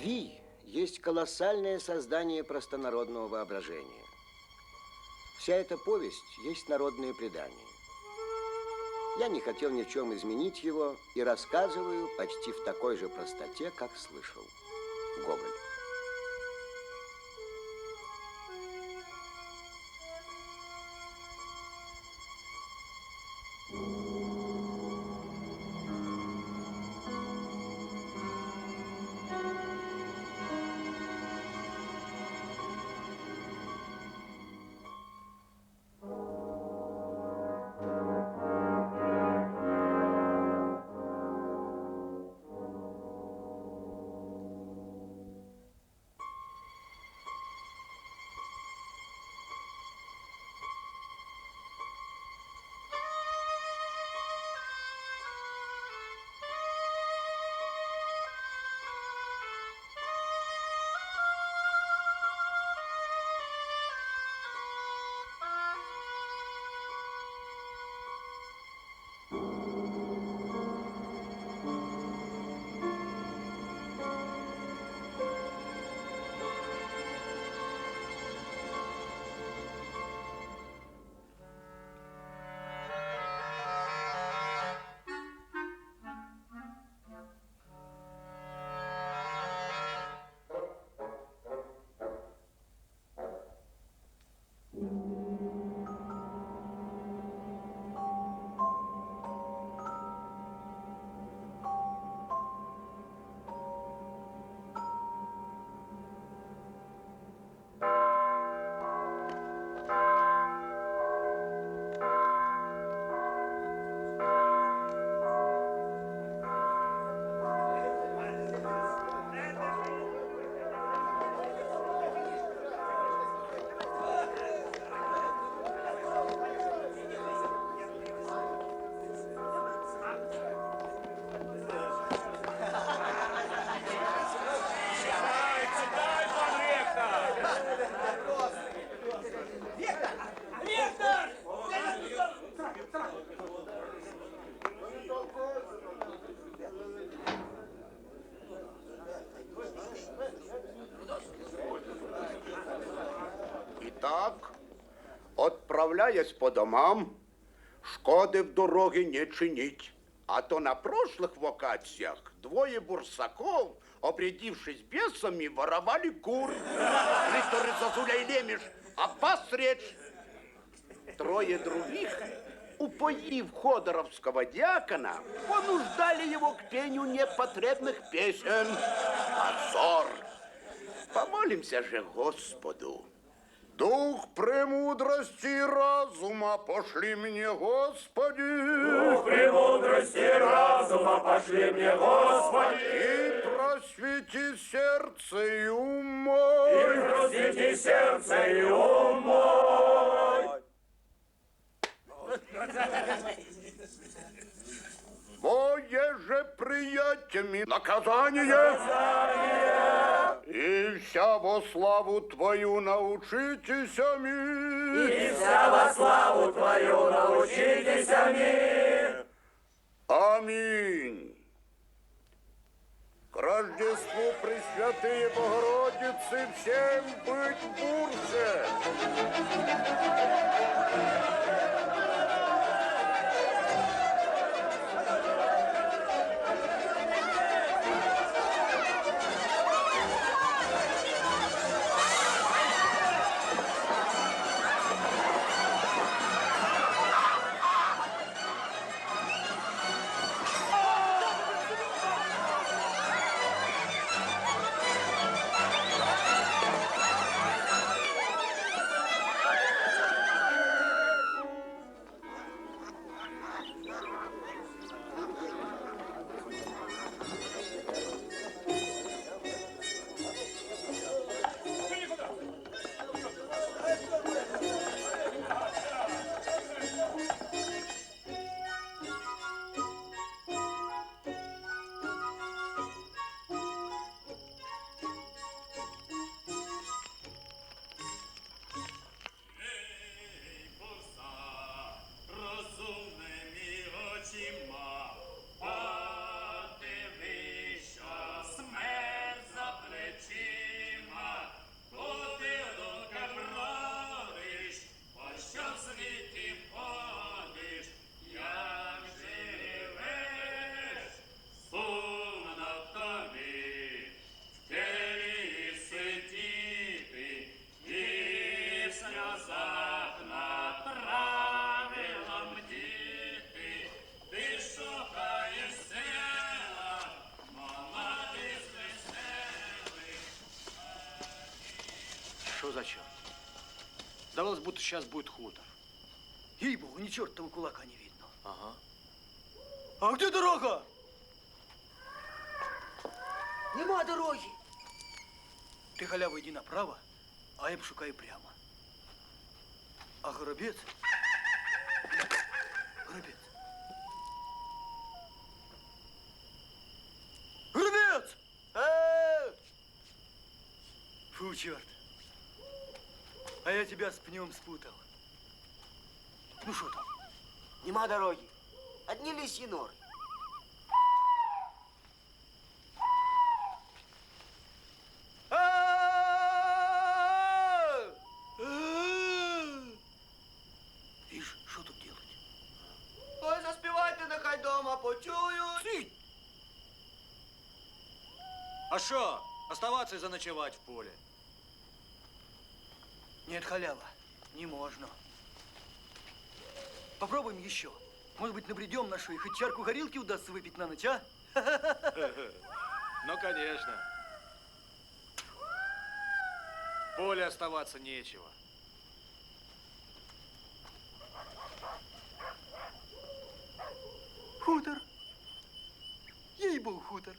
Ви есть колоссальное создание простонародного воображения. Вся эта повесть есть народное предание. Я не хотел ни в чем изменить его и рассказываю почти в такой же простоте, как слышал. Гоголь. Итак, отправляясь по домам, шкоды в дороге не чинить. А то на прошлых вакациях двое бурсаков, обрядившись бесами, воровали кур. Приторы Зазуля и Лемеш, а посречь. Трое других, упоив ходоровского дьякона, понуждали его к пению непотребных песен. Позор! Помолимся же Господу. Дух премудрости и разума пошли мне, Господи. Дух премудрости и разума пошли мне, Господи. И просвети сердце и ум мой. И просвети сердце и ум мой. Во еже приятиями наказание. И вся во славу Твою научитесь ми. И вся во славу Твою научитесь ми. Аминь. К Рождеству Пресвятые Богородицы всем быть в бурсе. за черт? Сдавалось, будто сейчас будет хутор. Ей-богу, ни чертова кулака не видно. Ага. А где дорога? Нема дороги. Ты, халява, иди направо, а я пошукаю прямо. А горобец? Горобец. Горобец! Фу, черт. А я тебя с пнем спутал. Ну что там? Нема дороги. Одни лисьи норы. Видишь, что тут делать? Ой, заспівайте, нехай дома почують. А что? Оставаться и заночевать в поле? Нет, халява, не можно. Попробуем еще. Может быть, набредем на шею, хоть чарку горилки удастся выпить на ночь, а? Ну, конечно. В поле оставаться нечего. Хутор. Ей-богу, хутор.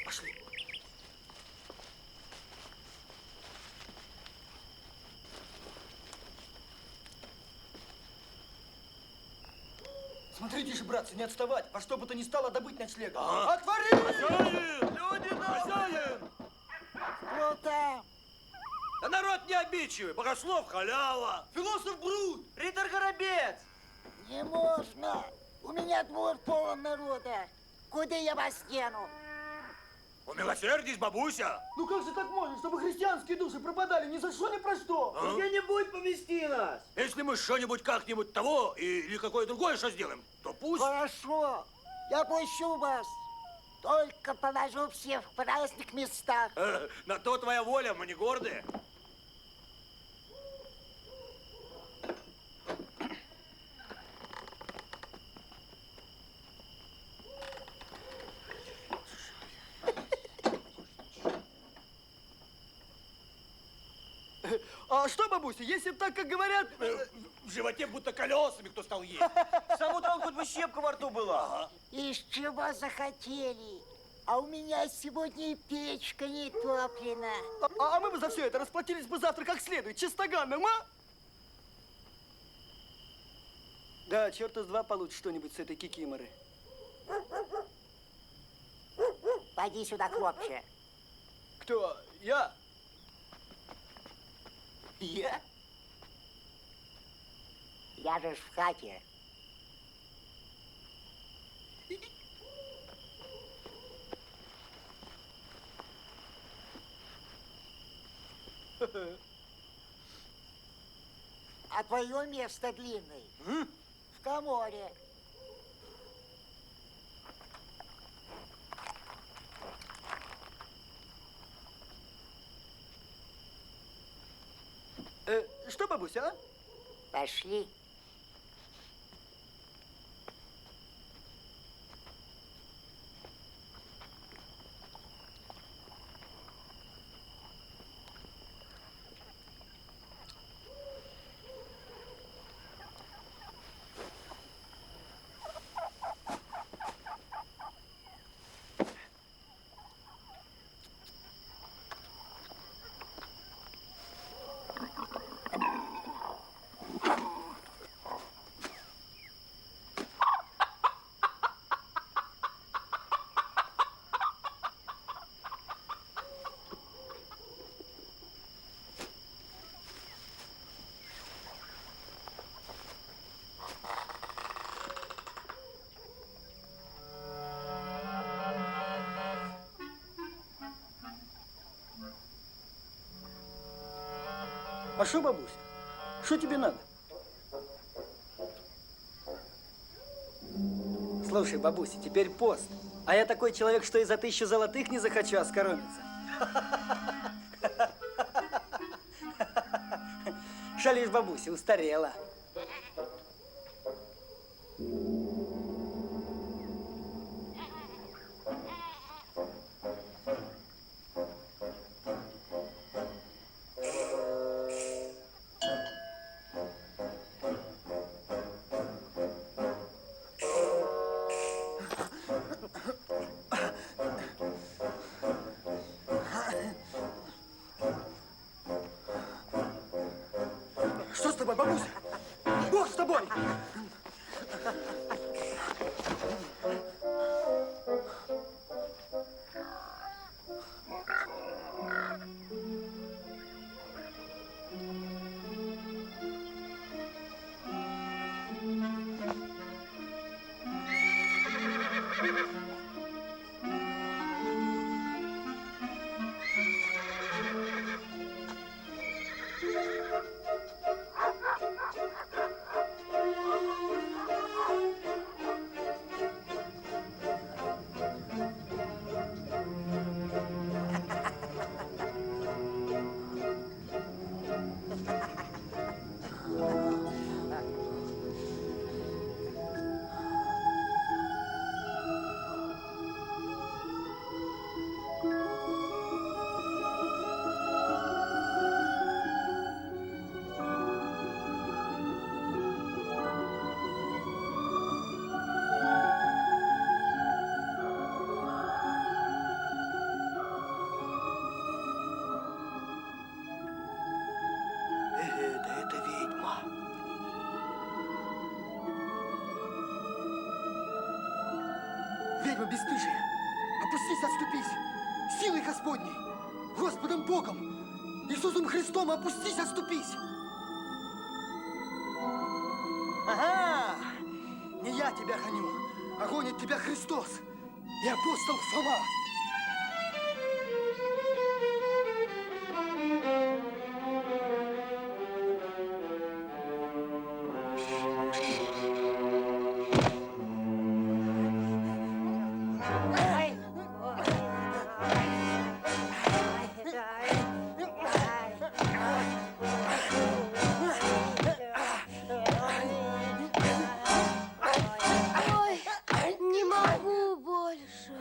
Пошли. Смотрите же, братцы, не отставать. Во что бы то ни стало добыть ночлега. Отвори! Люди добрые! Кто там? Да народ не обидчивый, богослов халява. Философ Брут! Ритор Горобец. Не можно. У меня двор полон народа. Куда я вас дену? Умилосердись, бабуся. Ну как же так можно, чтобы христианские души пропадали ни за что, ни про что? Где-нибудь помести нас. Если мы что-нибудь как-нибудь того или какое другое что сделаем, то пусть... Хорошо, я пущу вас. Только положу всех в разных местах. На то твоя воля, мы не гордые. А что, бабуся, если б так, как говорят... В животе будто колесами кто стал есть. Сам утром хоть бы щепка во рту была. Из чего захотели? А у меня сегодня и печка не топлена. А мы бы за все это расплатились бы завтра как следует, чистоганом, а? Да, черта с два получит что-нибудь с этой кикиморы. Пойди сюда, хлопче. Кто? Я? Я? Я же ж в хате. А твое место длинный. В коморе. Что, бабуся, а? Пошли. А что, бабуся? Что тебе надо? Слушай, бабуся, теперь пост. А я такой человек, что и за 1000 золотых не захочу оскоромиться. Шалишь, бабуся, устарела. тобой, бабуся! Бог с тобой! Это ведьма. Ведьма бесстыжая, опустись, отступись. Силой Господней, Господом Богом, Иисусом Христом, опустись, отступись. Ага, не я тебя гоню, а гонит тебя Христос и апостол Фома. Ой, не могу больше.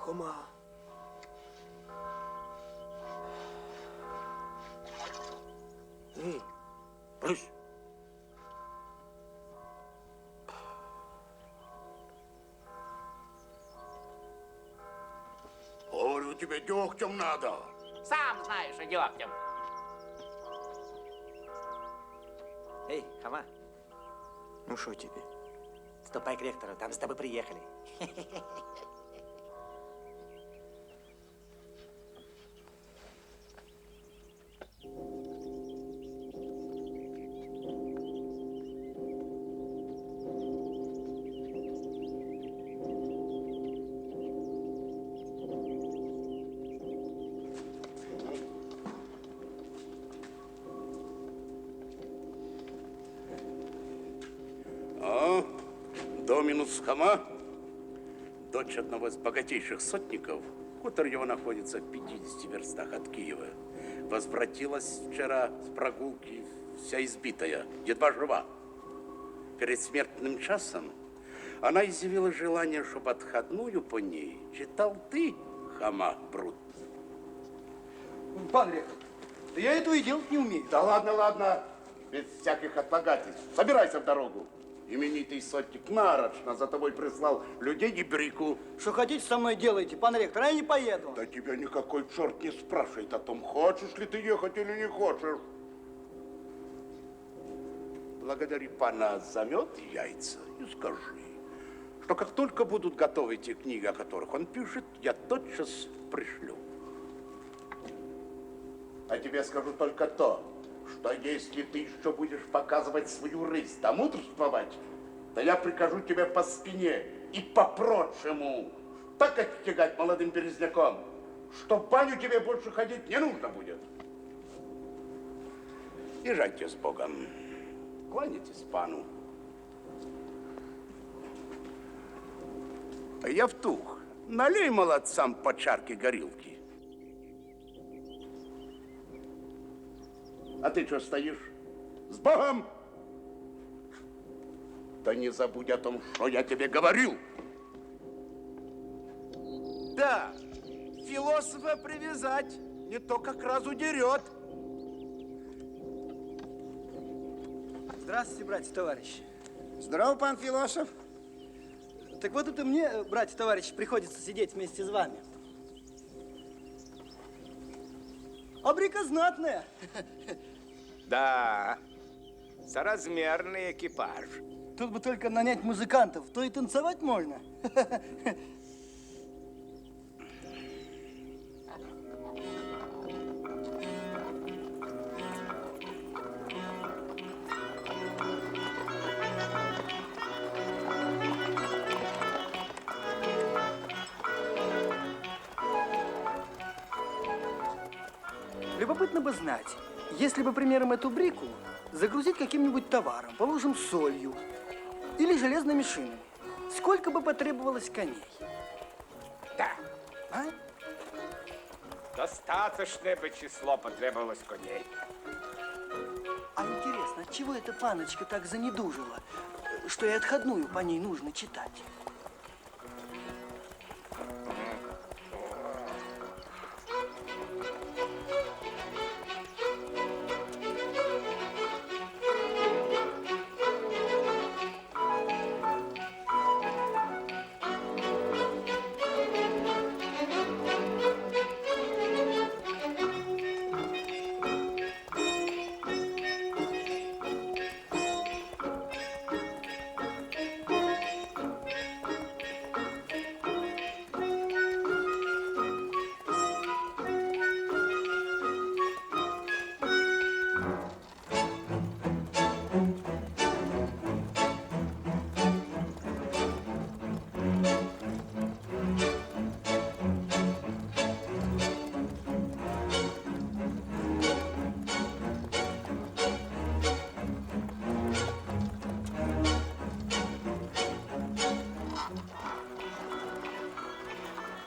Хома. Эй, брысь. Говорю, тебе дегтем надо. Сам знаешь, что дегтем. Эй, Хома, Ну что тебе? ступай к ректору, там с тобой приехали. Доминус Хома, дочь одного из богатейших сотников, хутор его находится в 50 верстах от Киева, возвратилась вчера с прогулки вся избитая, едва жива. Перед смертным часом она изъявила желание, чтобы отходную по ней читал ты, Хама Брут. Пан ректор, да я этого и делать не умею. Да ладно, ладно, без всяких отлагательств. Собирайся в дорогу. Именитый сотник нарочно за тобой прислал людей и брику. Что хотите со мной делайте, пан ректор, а я не поеду. Да тебя никакой черт не спрашивает о том, хочешь ли ты ехать или не хочешь. Благодари пана за мед и яйца и скажи, что как только будут готовы те книги, о которых он пишет, я тотчас пришлю. А тебе скажу только то, что если ты еще будешь показывать свою рысь да мудрствовать, то я прикажу тебе по спине и по-прочему так оттягать молодым березняком, что в баню тебе больше ходить не нужно будет. Езжайте с Богом. Кланяйтесь пану. А Евтух, налей молодцам по чарке горилки. А ты что стоишь? С Богом! Да не забудь о том, что я тебе говорил. Да, философа привязать, не то как раз удерет. Здравствуйте, братья-товарищи. Здорово, пан философ. Так вот это мне, братья-товарищи, приходится сидеть вместе с вами. А брика знатная. Да, соразмерный экипаж. Тут бы только нанять музыкантов, то и танцевать можно. Любопытно бы знать, если бы, примером, эту брику загрузить каким-нибудь товаром, положим, солью или железными шинами, сколько бы потребовалось коней? Да, А? достаточное бы число потребовалось коней. А интересно, отчего эта паночка так занедужила, что и отходную по ней нужно читать?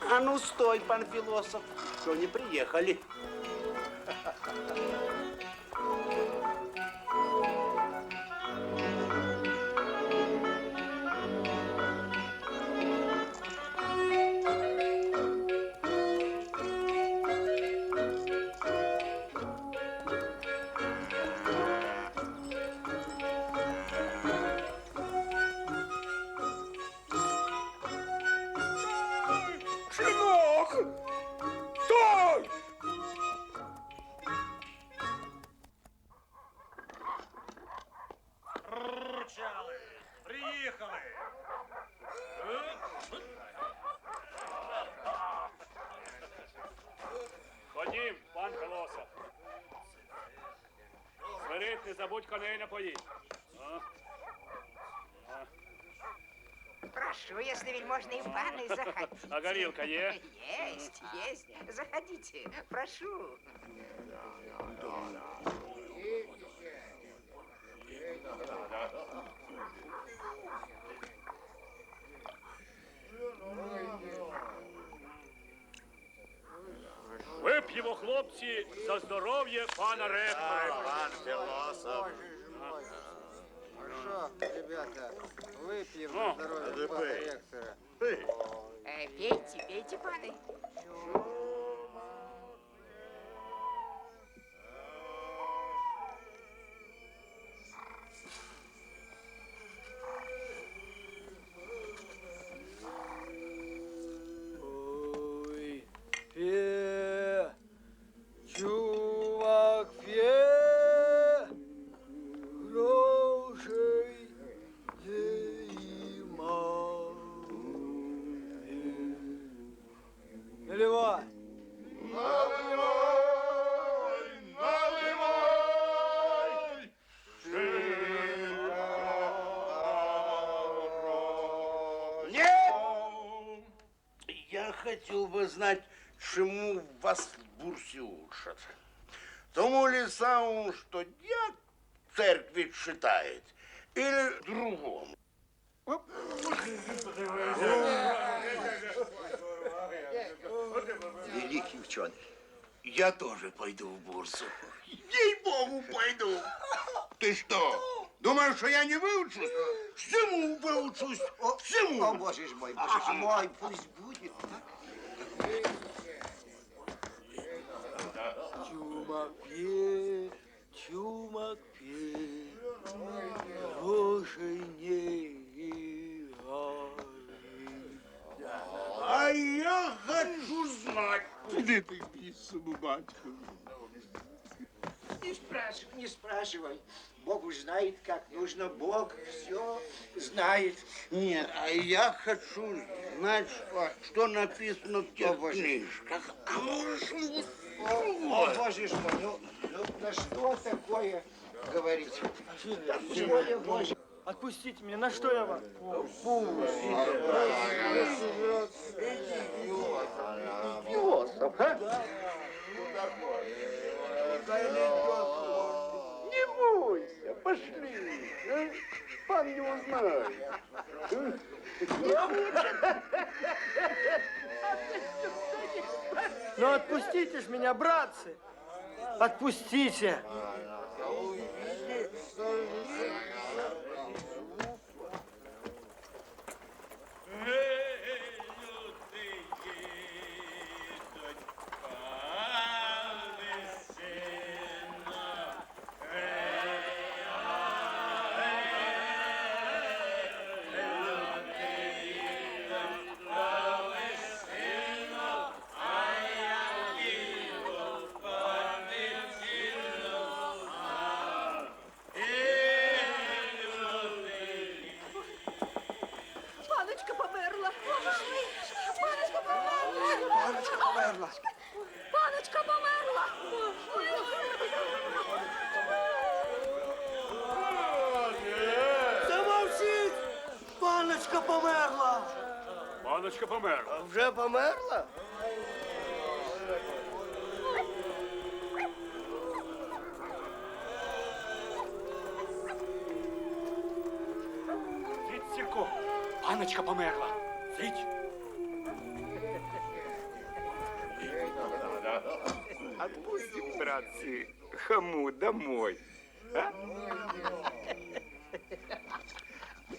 А ну стой, пан философ, что не приехали. Сынок! Стой! Рычалы, приехали. Ходім, пан Колосов. Свирид, не забудь коней напоїть. Прошу, если вельможные паны, заходите. А горилка є? Есть, есть. Заходите, прошу. Вип'ємо, хлопці, за здоров'я пана ректора. Пан філософ. Хорошо, ребята, выпьем Ну, за здоровье пана ректора. Пейте, пейте, паны. Ой, пе, чувак, пе, грошей нема. Наливай. Нет! Я хотел бы знать, чему вас в бурсе учат. Тому ли самому, что дьяк в церкви читает, или другому? Великий ученый. Я тоже пойду в бурсу. Ей-богу, пойду. Ты что, думаешь, что я не выучусь? Всему выучусь, всему. О, боже ж мой, пусть будет. Чумак пе, грошей не А я хочу знать, где ты писал, батька. Не спрашивай. Бог уж знает, как нужно. Бог все знает. Нет, а я хочу знать, что написано в тех книжках. А можешь О, боже ж мой, ну на что такое говорить? Боже, боже. Отпустите меня, на что я вам? Философ, а? Не бойся, пошли. Пан не узнает. Ну отпустите ж меня, братцы! Отпустите! Паночка померла. Паночка померла. Паночка померла. Паночка померла. Замолчить! Паночка померла! Паночка померла. Вже померла? Зіть, Сірко, паночка померла. Зіть. Отпустим, братцы, хаму домой.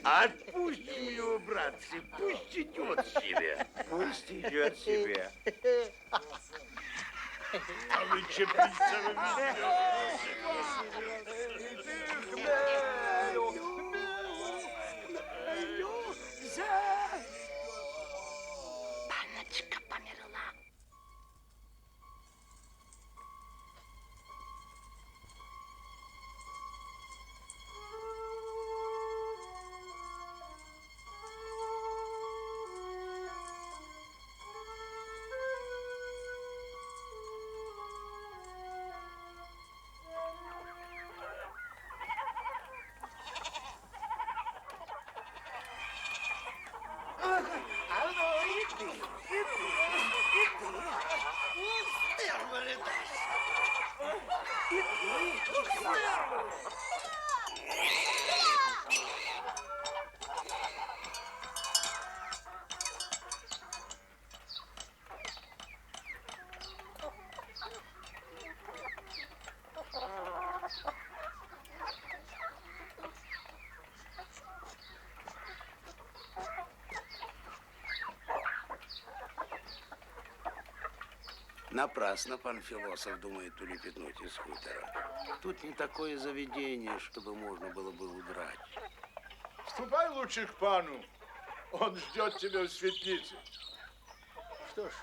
Отпустим его, братцы, пусть идет себе. Пусть идет себе. А ви чепіться, ви Паночка померла. Напрасно пан философ думает улепетнуть из хутора. Тут не такое заведение, чтобы можно было бы удрать. Ступай лучше к пану. Он ждет тебя в светлице. Что ж,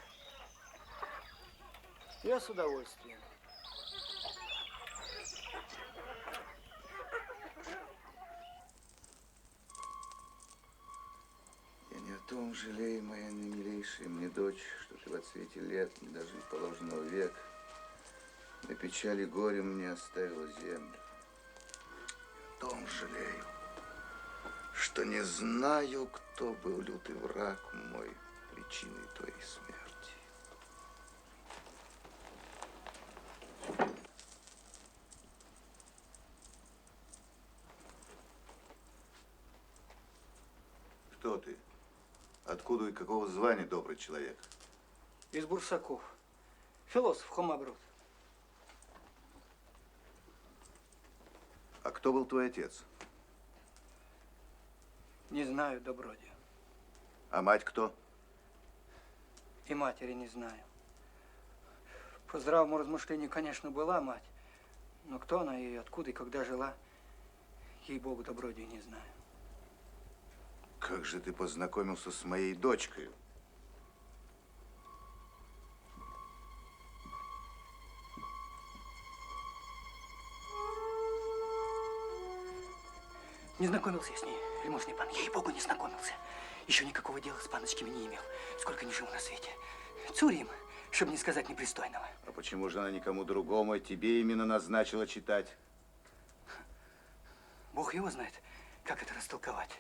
я с удовольствием. Я не о том жалею, моя милейшая мне дочь, что ты в отсвете лет не дожить положенного века. На печали горем мне оставила землю. О том жалею, что не знаю, кто был лютый враг мой, причиной твоей смерти. Кто ты? Откуда и какого звания, добрый человек? Из Бурсаков. Философ Хомаброд. А кто был твой отец? Не знаю, добродия. А мать кто? И матери не знаю. По здравому размышлению, конечно, была мать. Но кто она и откуда, и когда жила, ей-богу, добродию не знаю. Как же ты познакомился с моей дочкой? Не знакомился я с ней, вельможный пан. Ей-богу, не знакомился. Еще никакого дела с паночками не имел, сколько не живу на свете. Цурим, чтобы не сказать непристойного. А почему же она никому другому, а тебе именно назначила читать? Бог его знает, как это растолковать.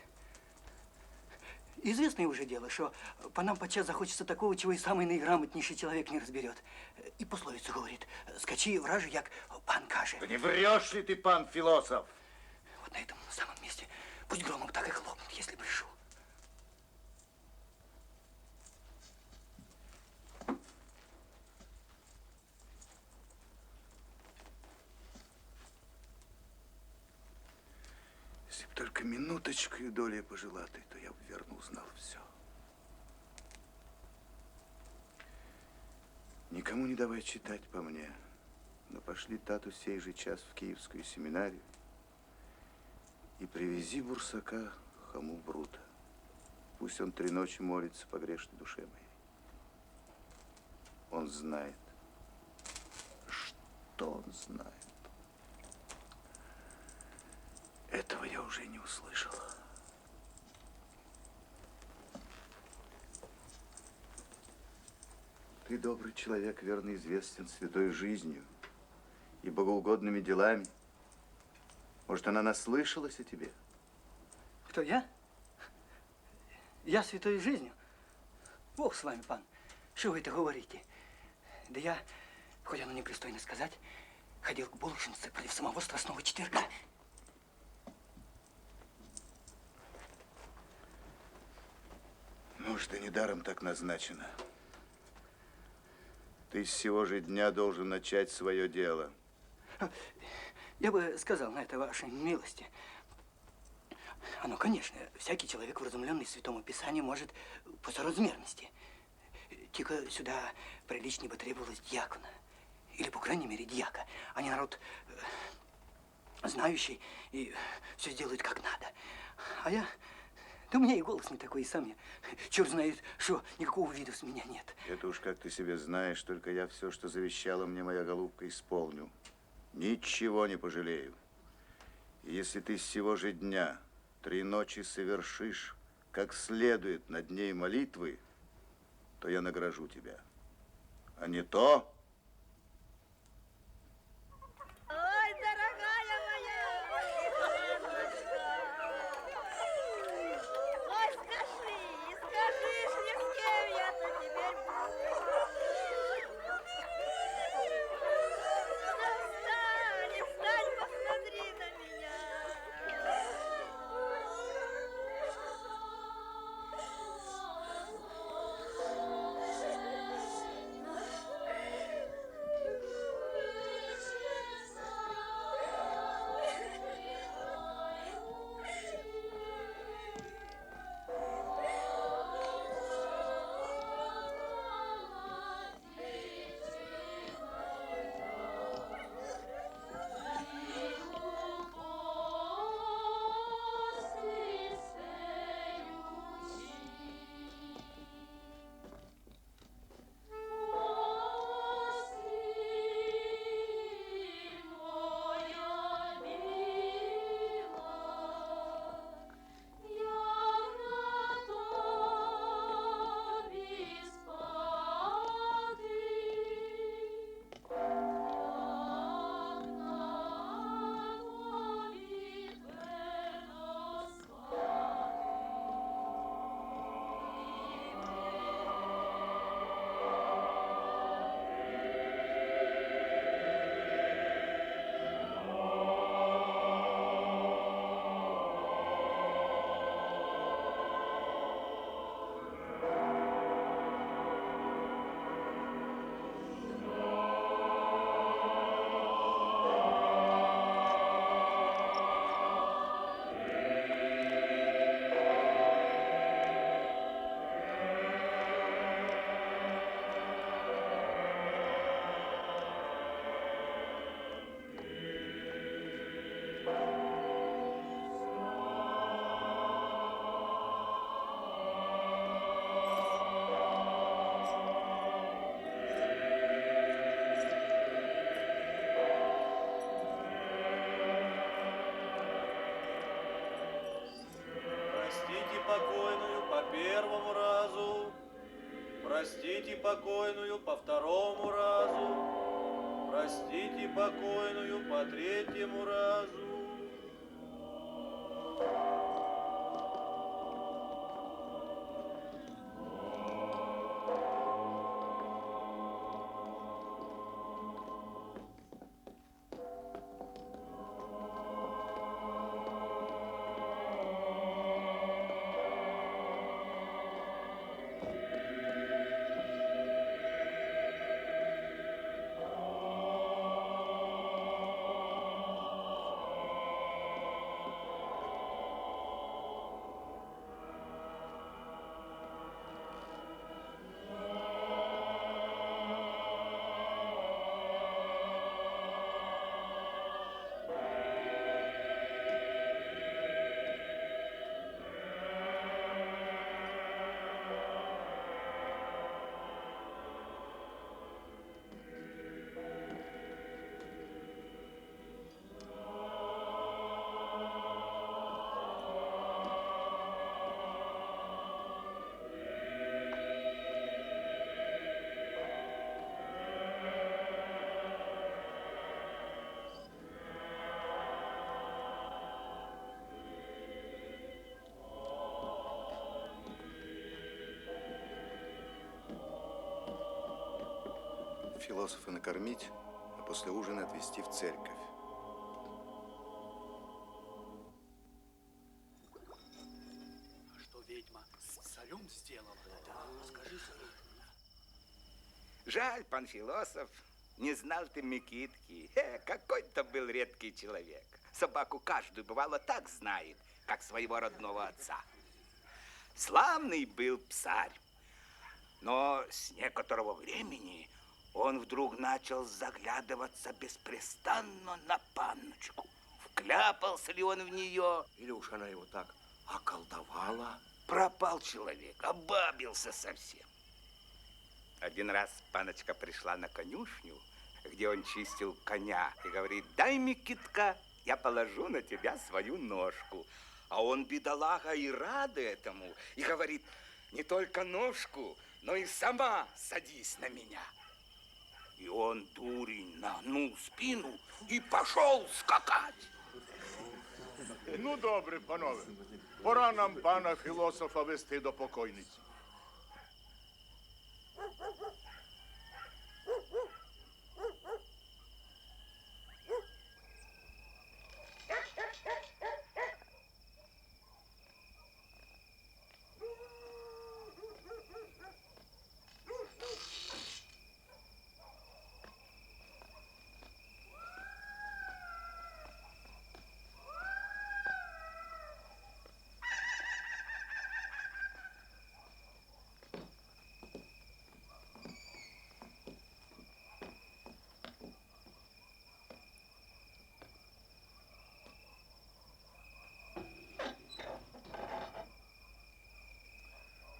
Известное уже дело, что по нам подчас захочется такого, чего и самый наиграмотнейший человек не разберет. И пословицу говорит: скачи вражу, як пан каже. Да не врешь ли ты, пан философ? Вот на этом самом месте пусть громом так и хлопнут, если брешу. Если бы только минуточку и долей пожила ты, то я бы верно узнал все. Никому не давай читать по мне, но пошли тату сей же час в Киевскую семинарию и привези Бурсака Хому Брута. Пусть он 3 ночи молится по грешной душе моей. Он знает, что он знает. Этого я уже не услышал. Ты, добрый человек, верно известен святой жизнью и богоугодными делами. Может, она наслышалась о тебе? Кто, я? Я святой жизнью? Бог с вами, пан. Что вы это говорите? Да я, хоть оно непристойно сказать, ходил к булочнице против самого Страстного четверга. Может, и недаром так назначено. Ты с сего же дня должен начать свое дело. Я бы сказал на это вашей милости. Оно, конечно, всякий человек, вразумленный Святому Писанию, может по соразмерности. Только сюда приличнее бы требовалось дьякона. Или, по крайней мере, дьяка. Они народ знающий и все сделают как надо. А я... Да у меня и голос не такой, и сам я. Черт знает, что никакого вида с меня нет. Это уж как ты себе знаешь, только я все, что завещала мне моя голубка, исполню. Ничего не пожалею. И если ты с сего же дня 3 ночи совершишь как следует над ней молитвы, то я награжу тебя. А не то... Ой, дорогая моя! Ой, скажи ж мне, с кем я-то теперь буду? Да встань, посмотри на меня. Простите покойную по второму разу, простите покойную по третьему разу. Философа накормить, а после ужина отвезти в церковь. А что ведьма с царем сделала? Скажи, Жаль, пан философ, не знал ты Микитки. Какой-то был редкий человек. Собаку каждую, бывало, так знает, как своего родного отца. Славный был псарь, но с некоторого времени он вдруг начал заглядываться беспрестанно на панночку. Вкляпался ли он в нее? или уж она его так околдовала? Пропал человек, обабился совсем. Один раз паночка пришла на конюшню, где он чистил коня, и говорит: дай, Микитка, я положу на тебя свою ножку. А он, бедолага, и рад этому, и говорит: не только ножку, но и сама садись на меня. И он, дурень, нагнул спину и пошел скакать. Ну, добре, панове. Пора нам пана філософа вести до покойниці.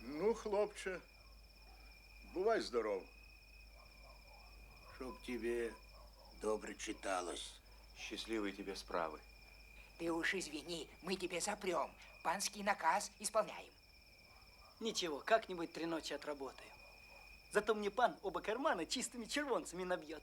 Ну, хлопче, бувай здоров. Чтоб тебе добре читалось. Счастливой тебе справы. Ты уж извини, мы тебе запрем. Панский наказ исполняем. Ничего, как-нибудь 3 ночи отработаю. Зато мне пан оба кармана чистыми червонцами набьет.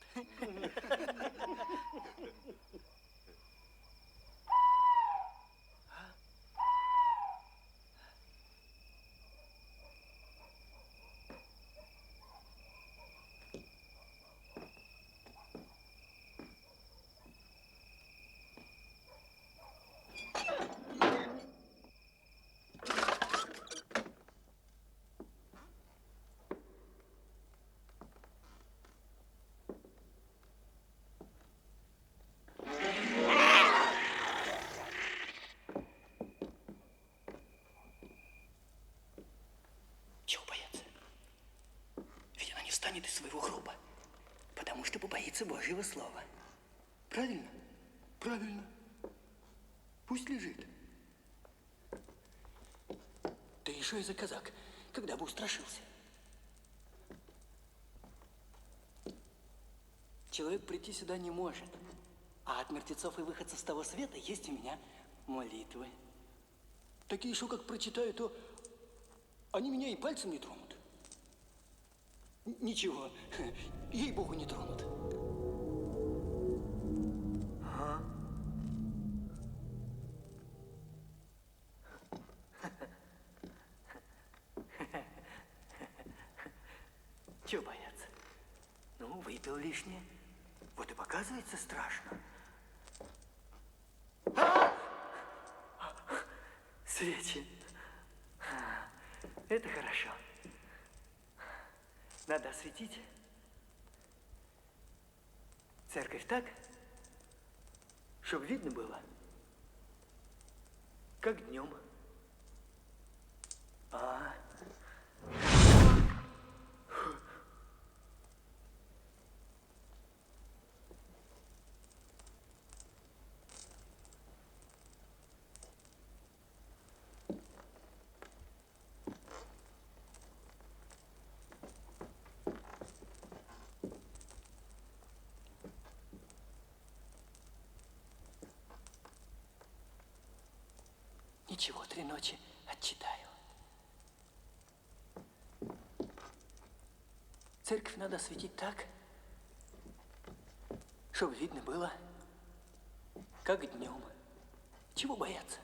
Чего бояться? Ведь она не встанет из своего гроба, потому что побоится Божьего слова. Правильно? Правильно. Пусть лежит. Ты еще и за казак, когда бы устрашился. Человек прийти сюда не может, а от мертвецов и выходцев с того света есть у меня молитвы. Такие, что как прочитаю, то они меня и пальцем не тронут. Ничего, ей-богу, не тронут. Ага. Чего бояться? Ну, выпил лишнее. Вот и показывается страшно. Свечи. Это хорошо. Надо осветить церковь так, чтобы видно было, как днем. Ничего, 3 ночи отчитаю. Церковь надо осветить так, чтобы видно было, как днем. Чего бояться?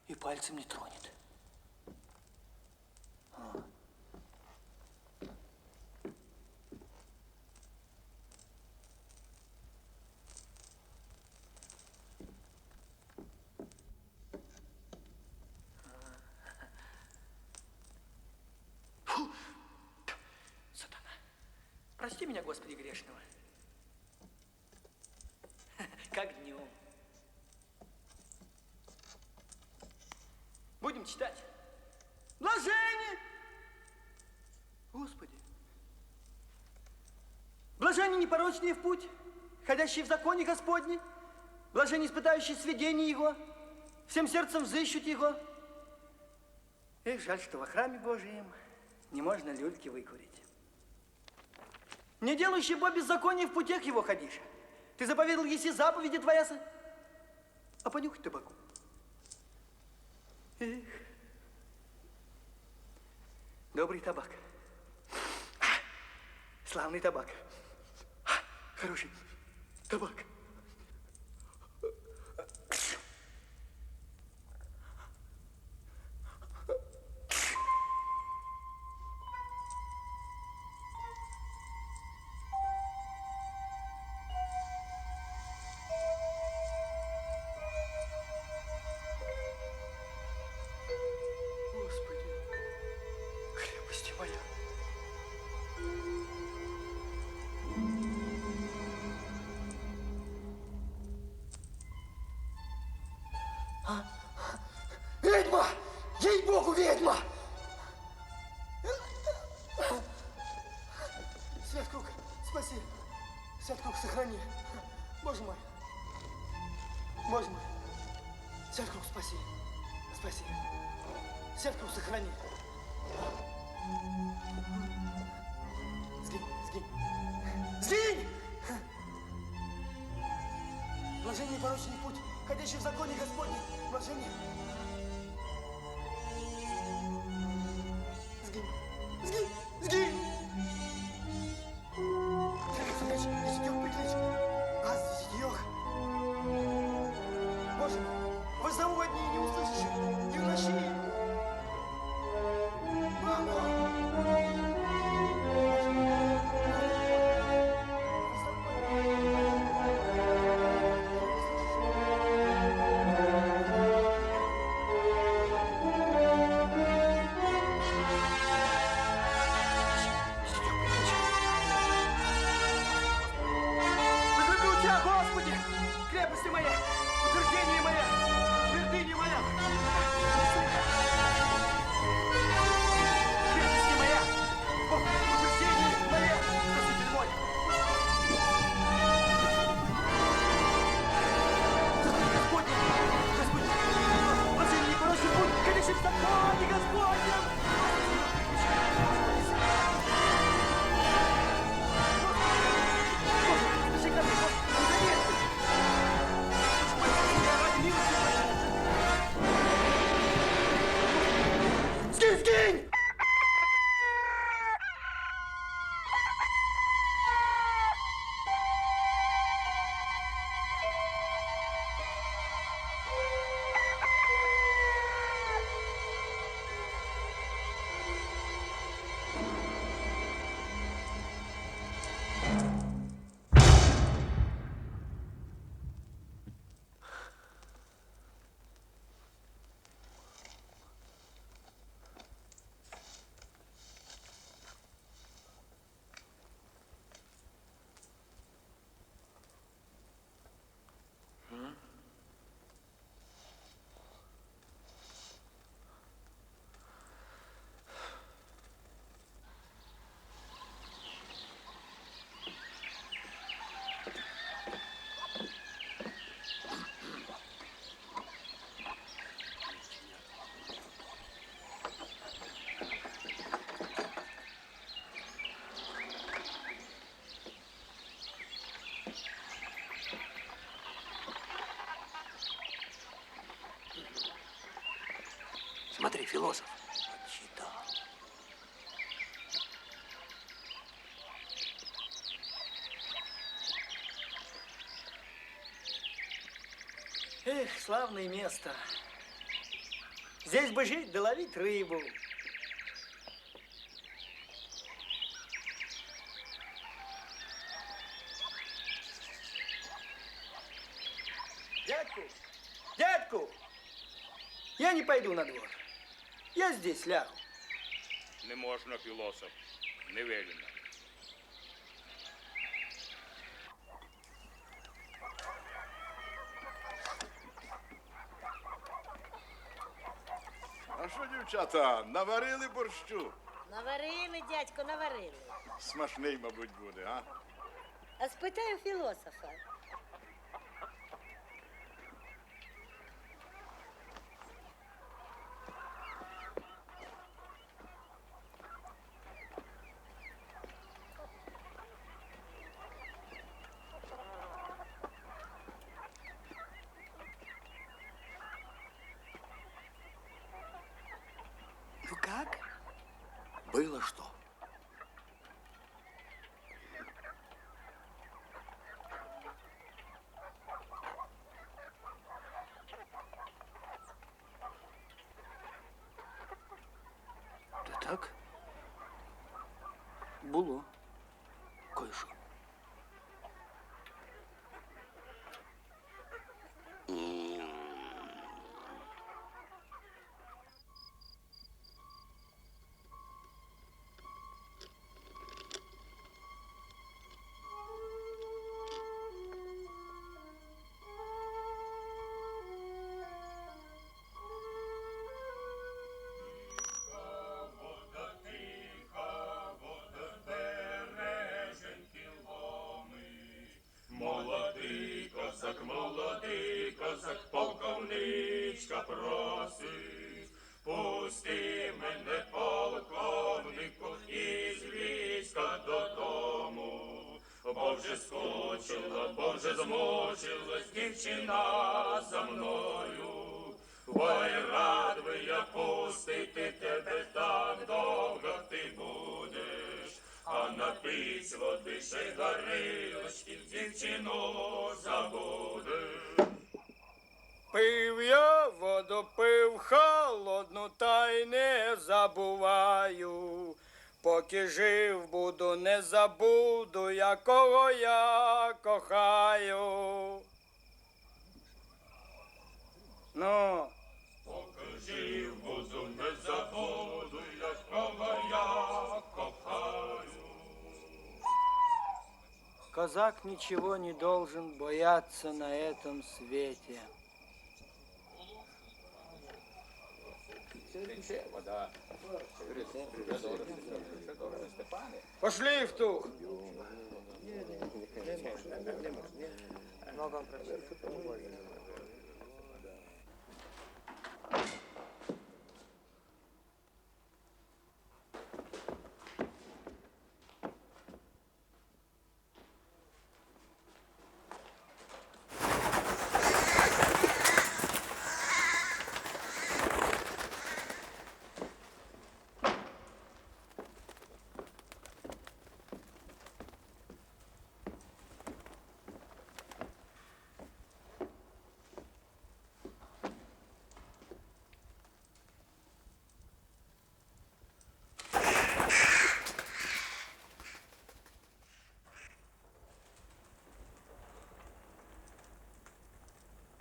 И пальцем не тронет. Прости меня, Господи, грешного. Как днем. Будем читать. Блажение! Господи. Блажение непорочные в путь, ходящие в законе Господне, блажение испытающие сведения Его, всем сердцем взыщут Его. Эх, жаль, что во храме Божьем не можно люльки выкурить. Не делающий Бог беззаконие в путях его ходишь. Ты заповедал, если заповеди твоя, а понюхать табаку. Эх. Добрый табак. Славный табак. Хороший табак. Ведьма! Ей-богу, ведьма! Святкруг, спаси! Святкруг, сохрани! Боже мой! Боже мой! Святкруг, спаси! Спаси! Святкруг, сохрани! Сгинь, сгинь! Сгинь! Блажение порочный путь, ходящий в законе Господне. Блажение. Сгинь, сгинь, сгинь! Прикричь, десятёк, прикричь. Аз, десятёк. Боже мой, воззову одни и не услышишь, и в ночи. Мама! Смотри, философ. Отчитал. Эх, славное место. Здесь бы жить да ловить рыбу. Дядьку, я не пойду на двор. Я здесь лягу. Не можна, філософ, не велено. А що, дівчата, наварили борщу? Наварили, дядько, наварили. Смачний, мабуть, буде, а? А спитаю філософа. Ну как? Было что? Да так? Було. Кое-що. Молодий козак, полковничка просить, пусти мене, полковнику, із війська додому, бо вже скучила, бо вже змучилась дівчина за мною. Ой, рад би я пустити тебе, так довго ти будеш, а напіть води ще й горілочки, дівчину забудеш. Пив я воду, пив холодну, та й не забуваю. Поки жив буду, не забуду, якого я кохаю. Ну. Поки жив буду, не забуду, якого я кохаю. Казак ничего не должен бояться на этом свете. Пошли в тух.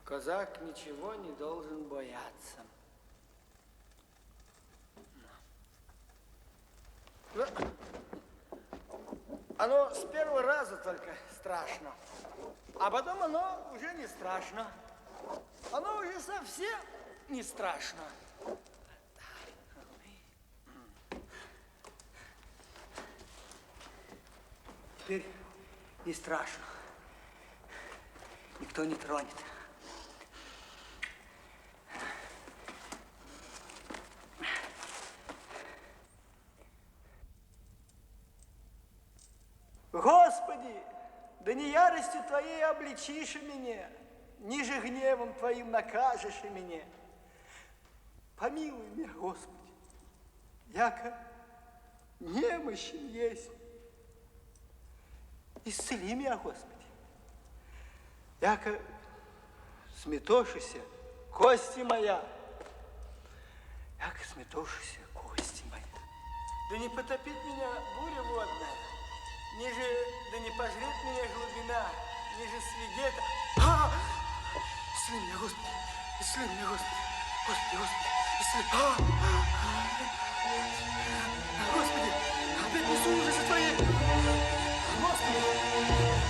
Казак ничего не должен бояться. Ну, оно с первого раза только страшно, а потом оно уже не страшно. Оно уже совсем не страшно. Теперь не страшно. Никто не тронет. Господи, да не яростью Твоей обличишь меня, ниже гневом Твоим накажешь меня. помилуй меня, Господи, яко немощен есть. Исцели меня, Господи, яко сметошися кости моя, яко сметошися кости моя. Да не потопит меня буря водная, ниже, да не пожрет меня глубина, ниже свидета. Исцели меня, Господи, исцели меня, Господи, Господи, Господи, исцели. Господи, опять несу ужасы Твои. Господи,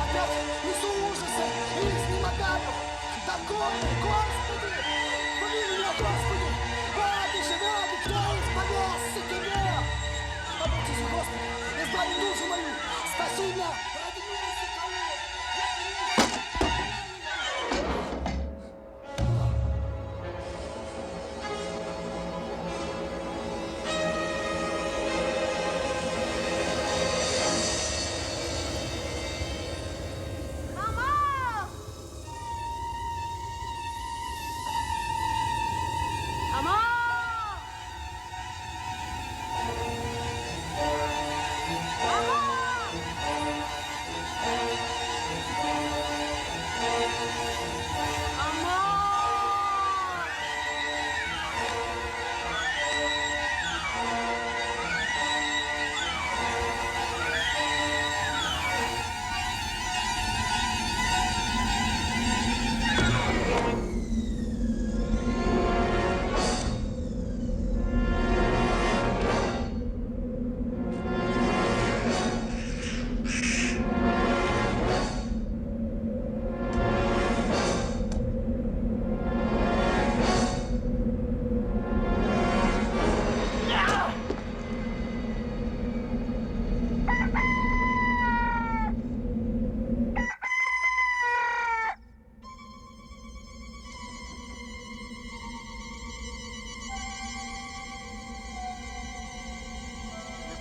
опять несу ужасы и изнемогаю. Доконный, Господи, помилуй меня, Господи. Воды же, воды, кто исповестся Тебе? Обратись, Господи, избави душу мою, спаси меня. Ради милости Твоей.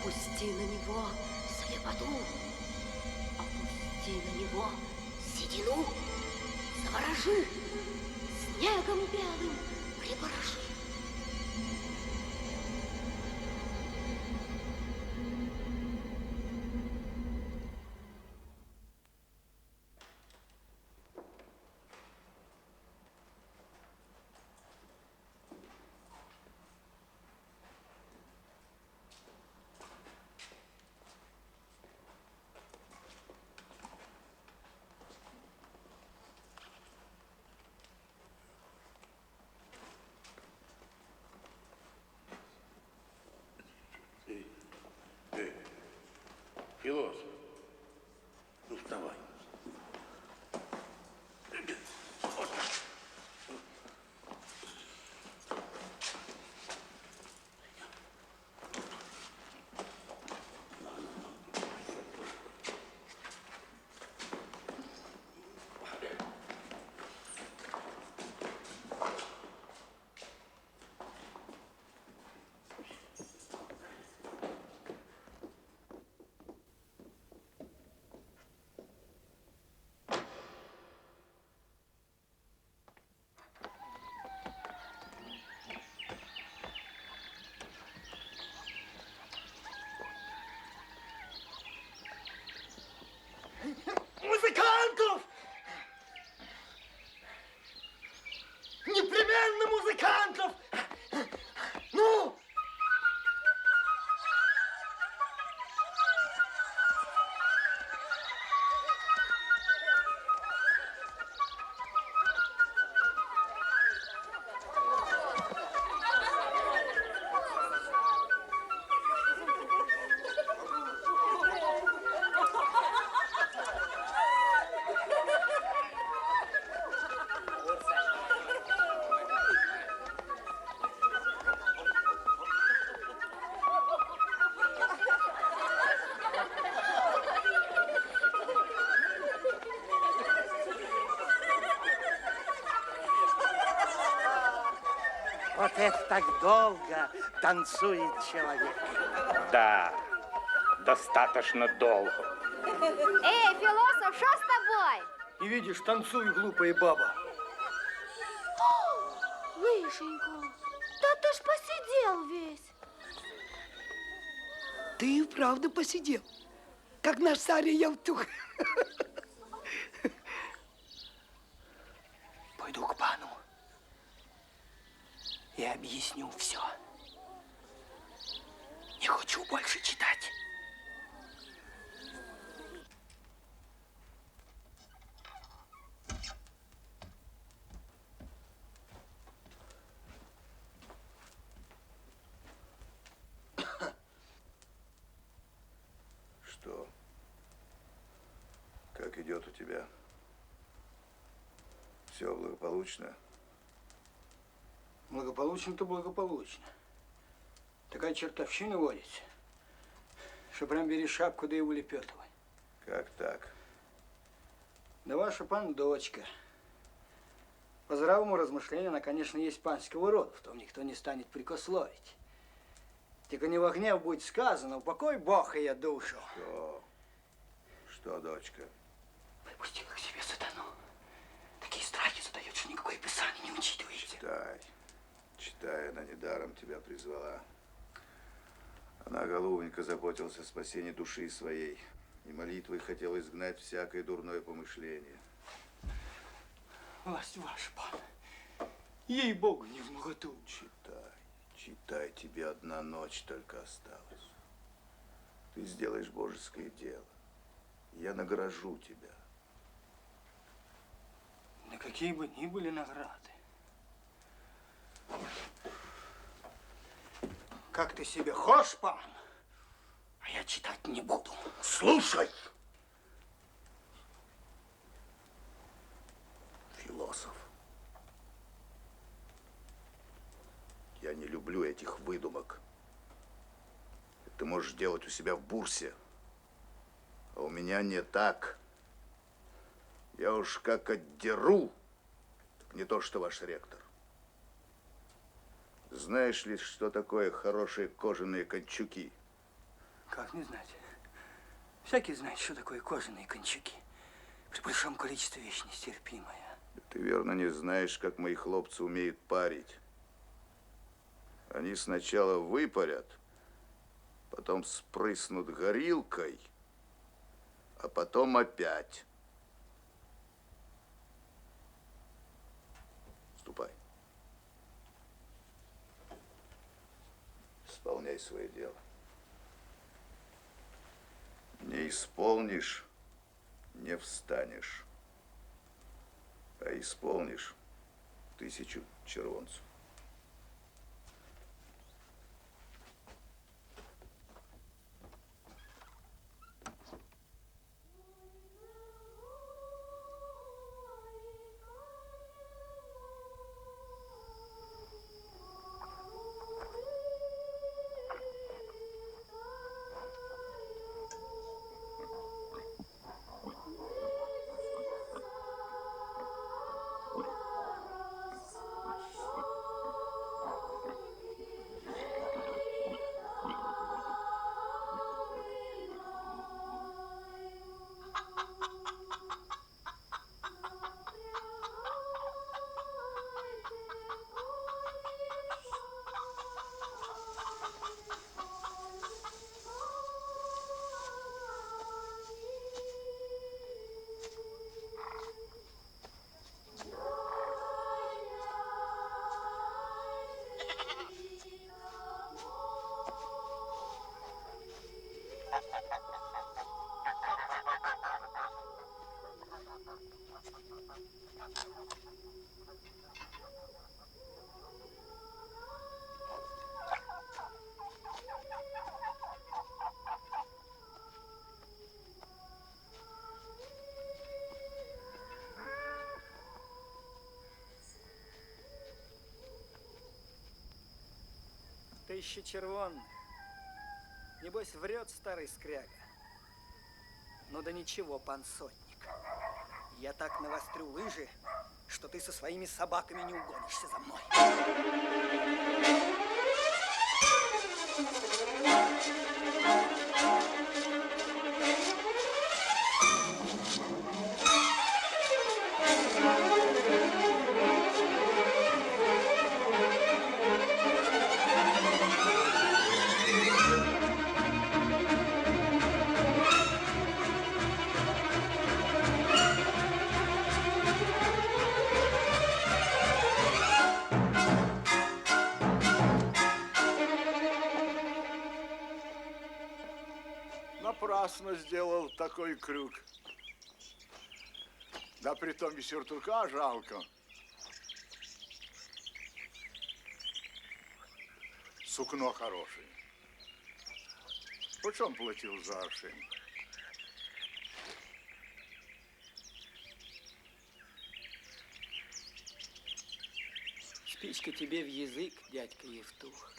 Опусти на него слепоту, опусти на него седину, заворожи, снегом белым припороши. Философ, ну вставай. Музыкантов! Непременно музыкантов! Ну! Вот это так долго танцует человек. Да, достаточно долго. Эй, философ, что с тобой? Не видишь, танцуй, глупая баба. Вышенька, да ты ж посидел весь. Ты и правда посидел, как наш царь Евтух. Пойду к пану и объясню все. Не хочу больше читать. Что? Как идет у тебя? Все благополучно? Благополучно-то благополучно. Такая чертовщина водится, что прям бери шапку, да и улепетывай. Как так? Да ваша пан дочка. По здравому размышлению, она, конечно, есть панского рода, в том никто не станет прикословить. Только не во гнев будет сказано, упокой Бог ее душу. Что? Что, дочка? Припустила к себе сатану. Такие страхи задает, что никакое писание не учитываете. Читай. Читай, она недаром тебя призвала. Она, голубенька, заботилась о спасении души своей. И молитвой хотела изгнать всякое дурное помышление. Власть ваша, пан. Ей-богу, не в моготу. Читай, читай, тебе одна ночь только осталась. Ты сделаешь божеское дело. Я награжу тебя. Да какие бы ни были награды. Как ты себе хошь, пан, а я читать не буду. Слушай! Философ. Я не люблю этих выдумок. Ты можешь делать у себя в бурсе, а у меня не так. Я уж как отдеру, так не то что ваш ректор. Знаешь ли, что такое хорошие кожаные кончуки? Как не знать? Всякий знает, что такое кожаные кончуки. При большом количестве вещь нестерпимая. Ты верно не знаешь, как мои хлопцы умеют парить. Они сначала выпарят, потом спрыснут горилкой, а потом опять. Ступай. Исполняй свое дело. Не исполнишь, не встанешь. А исполнишь 1000 червонцев. Ты еще червонный. Небось, врет старый скряга. Ну да ничего, пан сотник. Я так навострю лыжи, что ты со своими собаками не угонишься за мной. напрасно сделал такой крюк. Да притом и сюртука жалко. Сукно хорошее. Почем платил за аршин? Спичка тебе в язык, дядька Евтух.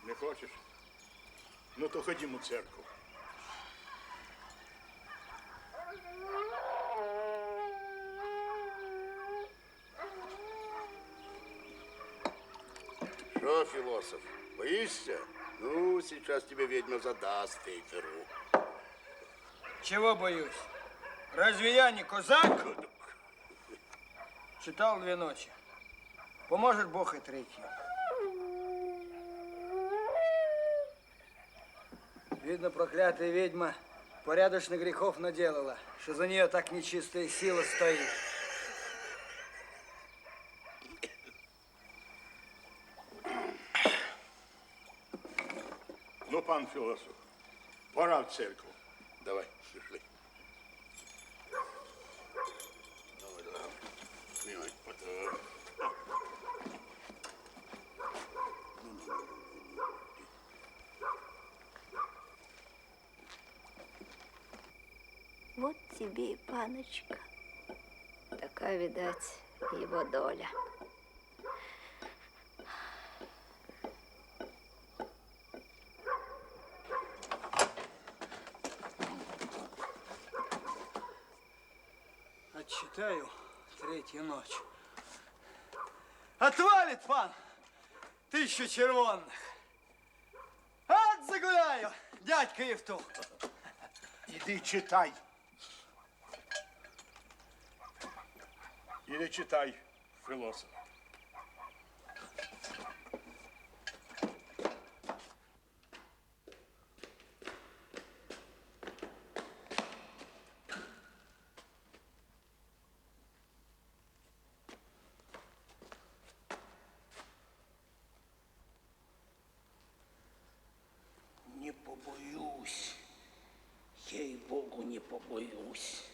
Не хочешь? Ну то ходим у церковь. Что, философ, боишься? Ну, сейчас тебе ведьма задаст фейферу. Чего боюсь? Разве я не козак? Читал 2 ночи. Поможет Бог и 3-ю. Видно, проклятая ведьма порядочно грехов наделала, что за нее так нечистая сила стоит. Ну, пан философ, пора в церковь. Давай, пришли. Давай. Снимай, потом. Вот тебе и паночка. Такая, видать, его доля. Отчитаю 3-ю ночь. Отвалит, пан! 1000 червонных. От загуляю, дядька Евтух. Иди читай. Иди читай, философ. Не побоюсь. Ей-богу, не побоюсь.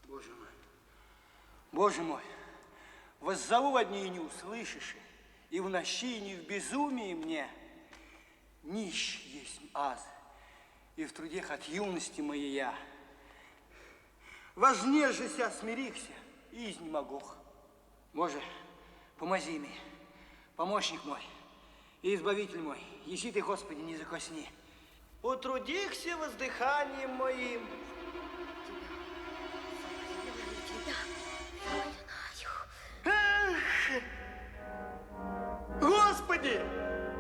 Боже мой, Боже мой, воззову во дни и не услышишь, и в нощи, и не в безумии мне. Нищ есть аз, и в трудех от юности моей я. Вознежися, смирихся, и изнемогох. Боже, помози мне, помощник мой и избавитель мой, еси ты, Господи, не закосни. Утрудихся воздыханием моим. Господи!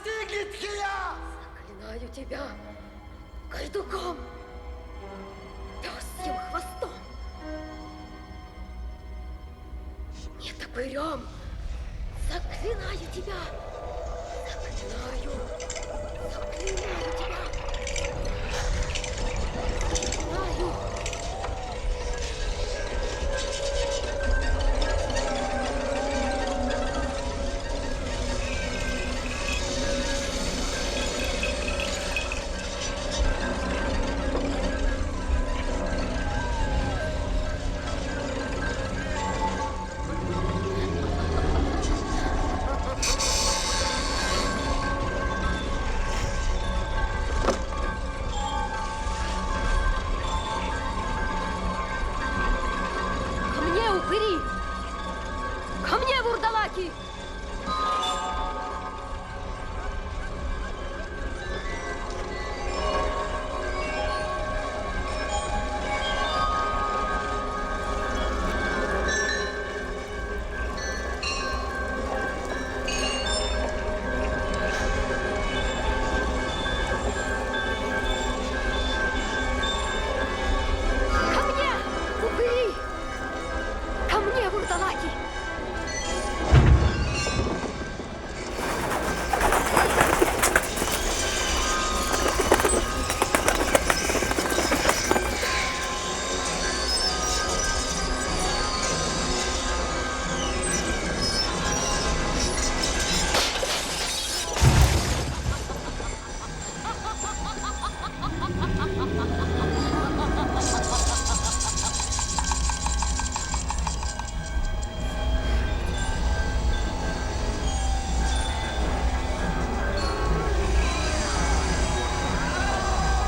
постигнет Хия! Заклинаю тебя кайдуком, пёсьим хвостом, не топырем. Заклинаю тебя, заклинаю тебя, заклинаю. Ко мне, упыри! Ко мне, вурдалаки! Ко мне, упыри! Ко мне, вурдалаки!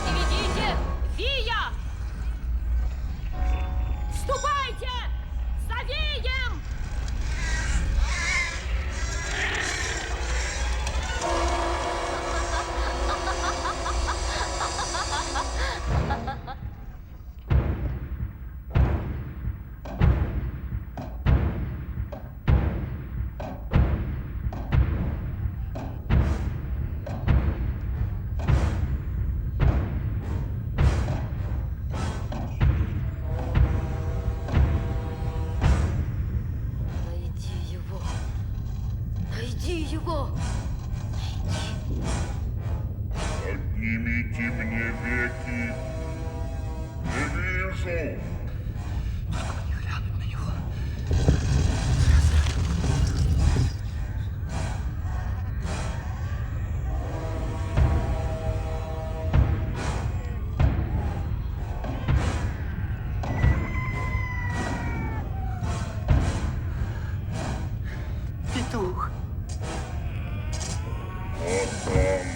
Приведите Вия! Ступайте! За Вием! Найди его! Найди его! Поднимите мне веки. Не вижу. Не глянуть на него. Петух. Вот там.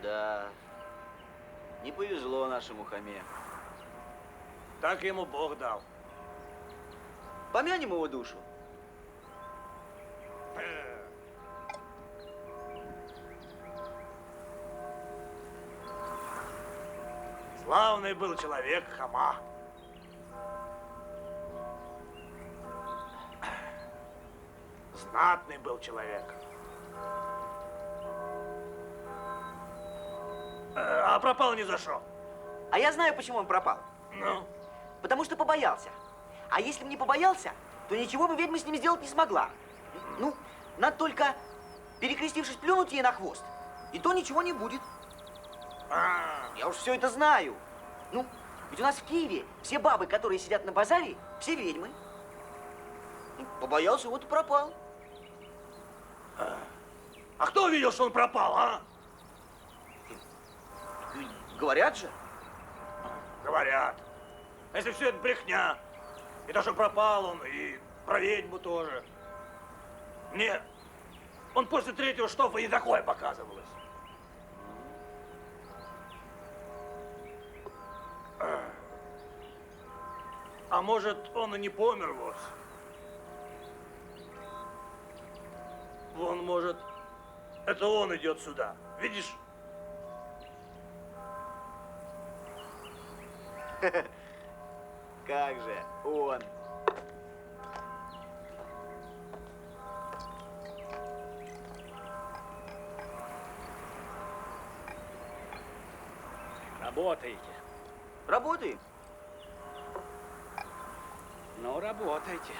Да, не повезло нашему хаме. Так ему Бог дал. Помянем его душу. Славный был человек Хома. Знатный был человек. А пропал ни за что. А я знаю, почему он пропал. Ну? Потому что побоялся. А если бы не побоялся, то ничего бы ведьма с ним сделать не смогла. Ну, надо только, перекрестившись, плюнуть ей на хвост. И то ничего не будет. Я уж все это знаю. Ну, ведь у нас в Киеве все бабы, которые сидят на базаре, все ведьмы. Побоялся, вот и пропал. А кто видел, что он пропал, а? Говорят же. Говорят. А если все это брехня, и то, что пропал он, и про ведьму тоже. Мне он после третьего штофа и такое показывалось. А может, он и не помер вовсе. Вон, может, это он идет сюда. Видишь? Как же он? Работаете? Работаем. Ну, работайте.